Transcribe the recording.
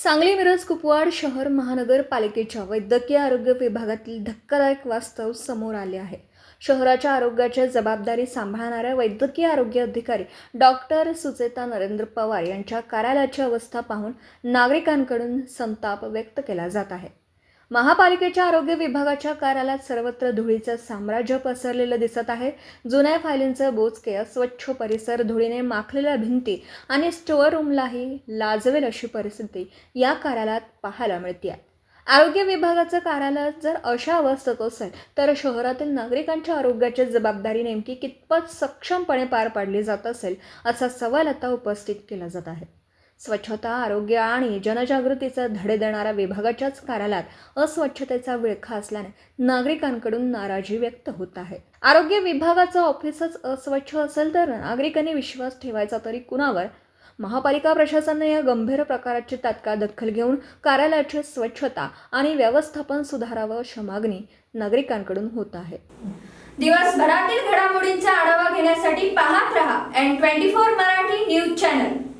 सांगली मिरज कुपवाड शहर महानगरपालिकेच्या वैद्यकीय आरोग्य विभागातील धक्कादायक वास्तव समोर आले आहे. शहराच्या आरोग्याची जबाबदारी सांभाळणाऱ्या वैद्यकीय आरोग्य अधिकारी डॉक्टर सुचेता नरेंद्र पवार यांच्या कार्यालयाची अवस्था पाहून नागरिकांकडून संताप व्यक्त केला जात आहे. महापालिकेच्या आरोग्य विभागाच्या कार्यालयात सर्वत्र धुळीचं साम्राज्य पसरलेलं दिसत आहे. जुन्या फायलींचं बोचके, अस्वच्छ परिसर, धुळीने माखलेल्या भिंती आणि स्टोअर रूमलाही लाजवेल अशी परिस्थिती या कार्यालयात पाहायला मिळते. आरोग्य विभागाचं कार्यालय जर अशा अवस्थेत असेल तर शहरातील नागरिकांच्या आरोग्याची जबाबदारी नेमकी कितपत सक्षमपणे पार पाडली जात असेल असा सवाल आता उपस्थित केला जात आहे. स्वच्छता, आरोग्य आणि जनजागृतीचे धडे देणाऱ्या विभागाच्याच कार्यालयात अस्वच्छतेचा विळखा असल्याने नागरिकांकडून नाराजी व्यक्त होत आहे. आरोग्य विभागाचं ऑफिसच अस्वच्छ असेल तर नागरिकांनी विश्वास ठेवायचा तरी कुणावर? महापालिका प्रशासनाने या गंभीर प्रकाराची तात्काळ दखल घेऊन कार्यालयाची स्वच्छता आणि व्यवस्थापन सुधारावं अशी मागणी नागरिकांकडून होत आहे. दिवसभरातील घडामोडींचा आढावा घेण्यासाठी पाहत रहा N24 मराठी न्यूज चॅनल.